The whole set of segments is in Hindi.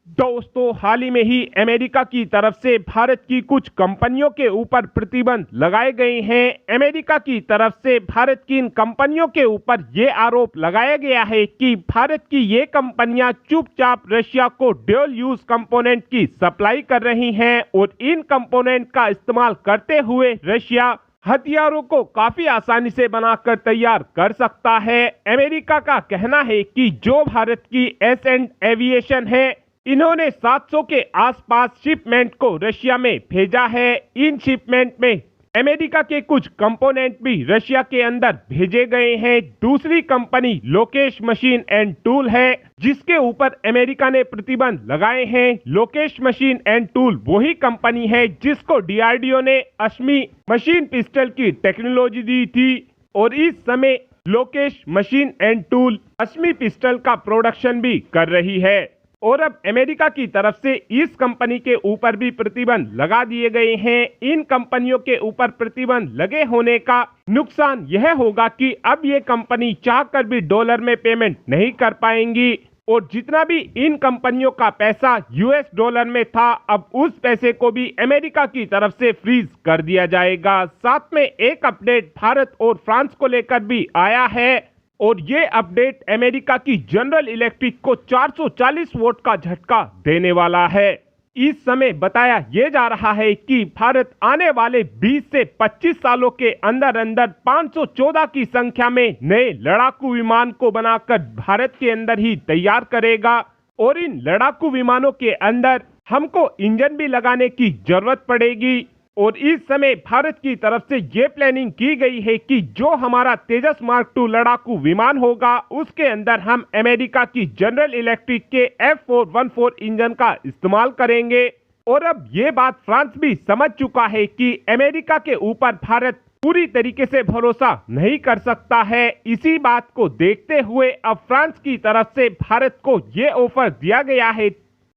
दोस्तों, हाल ही में ही अमेरिका की तरफ से भारत की कुछ कंपनियों के ऊपर प्रतिबंध लगाए गए हैं। अमेरिका की तरफ से भारत की इन कंपनियों के ऊपर ये आरोप लगाया गया है कि भारत की ये कंपनियां चुपचाप रशिया को ड्यूल यूज कंपोनेंट की सप्लाई कर रही हैं और इन कंपोनेंट का इस्तेमाल करते हुए रशिया हथियारों को काफी आसानी से बनाकर तैयार कर सकता है। अमेरिका का कहना है कि जो भारत की एस एंड एविएशन है, इन्होंने 700 के आसपास शिपमेंट को रशिया में भेजा है। इन शिपमेंट में अमेरिका के कुछ कंपोनेंट भी रशिया के अंदर भेजे गए हैं। दूसरी company Lokesh machine and tool है, जिसके ऊपर अमेरिका ने प्रतिबंध लगाए हैं। लोकेश मशीन एंड टूल वही कंपनी है जिसको डीआरडीओ ने अश्मी मशीन पिस्टल की टेक्नोलॉजी दी थी और इस समय Lokesh machine and tool Ashmi pistol का प्रोडक्शन भी कर रही है। और अब अमेरिका की तरफ से इस कंपनी के ऊपर भी प्रतिबंध लगा दिए गए हैं। इन कंपनियों के ऊपर प्रतिबंध लगे होने का नुकसान यह होगा कि अब ये कंपनी चाहकर भी डॉलर में पेमेंट नहीं कर पाएंगी और जितना भी इन कंपनियों का पैसा यूएस डॉलर में था, अब उस पैसे को भी अमेरिका की तरफ से फ्रीज कर दिया जाएगा। साथ में एक अपडेट भारत और फ्रांस को लेकर भी आया है और ये अपडेट अमेरिका की जनरल इलेक्ट्रिक को 440 वोट का झटका देने वाला है। इस समय बताया ये जा रहा है कि भारत आने वाले 20 से 25 सालों के अंदर अंदर 514 की संख्या में नए लड़ाकू विमान को बनाकर भारत के अंदर ही तैयार करेगा और इन लड़ाकू विमानों के अंदर हमको इंजन भी लगाने की जरूरत पड़ेगी। और इस समय भारत की तरफ से ये प्लानिंग की गई है कि जो हमारा तेजस मार्क 2 लड़ाकू विमान होगा, उसके अंदर हम अमेरिका की जनरल इलेक्ट्रिक के F414 इंजन का इस्तेमाल करेंगे। और अब ये बात फ्रांस भी समझ चुका है कि अमेरिका के ऊपर भारत पूरी तरीके से भरोसा नहीं कर सकता है। इसी बात को देखते हुए अब फ्रांस की तरफ से भारत को ये ऑफर दिया गया है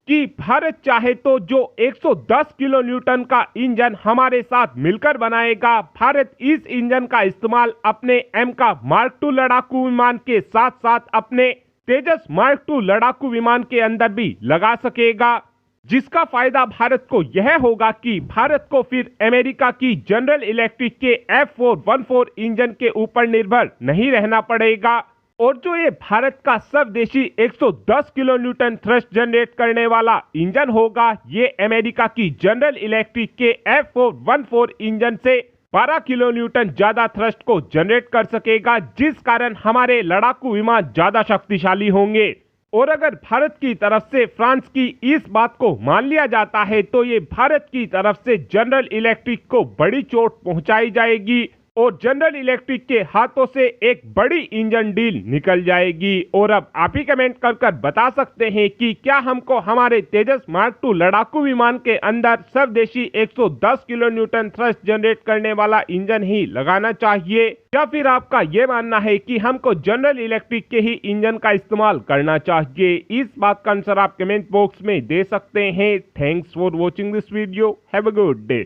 कि भारत चाहे तो जो 110 किलो न्यूटन का इंजन हमारे साथ मिलकर बनाएगा, भारत इस इंजन का इस्तेमाल अपने एम का मार्क 2 लड़ाकू विमान के साथ साथ अपने तेजस मार्क 2 लड़ाकू विमान के अंदर भी लगा सकेगा, जिसका फायदा भारत को यह होगा कि भारत को फिर अमेरिका की जनरल इलेक्ट्रिक के F414 इंजन के ऊपर निर्भर नहीं रहना पड़ेगा। और जो ये भारत का स्वदेशी 110 किलो न्यूटन थ्रस्ट जनरेट करने वाला इंजन होगा, ये अमेरिका की जनरल इलेक्ट्रिक के F414 इंजन से 12 किलो न्यूटन ज्यादा थ्रस्ट को जनरेट कर सकेगा, जिस कारण हमारे लड़ाकू विमान ज्यादा शक्तिशाली होंगे। और अगर भारत की तरफ से फ्रांस की इस बात को मान लिया जाता है तो ये भारत की तरफ से जनरल इलेक्ट्रिक को बड़ी चोट पहुंचाई जाएगी और जनरल इलेक्ट्रिक के हाथों से एक बड़ी इंजन डील निकल जाएगी। और अब आप ही कमेंट कर बता सकते हैं कि क्या हमको हमारे तेजस मार्क 2 लड़ाकू विमान के अंदर स्वदेशी 110 किलो न्यूटन थ्रस्ट जनरेट करने वाला इंजन ही लगाना चाहिए, या फिर आपका यह मानना है कि हमको जनरल इलेक्ट्रिक के ही इंजन का इस्तेमाल करना चाहिए। इस बात का आंसर आप कमेंट बॉक्स में दे सकते हैं। Thanks for watching this video. Have a good day.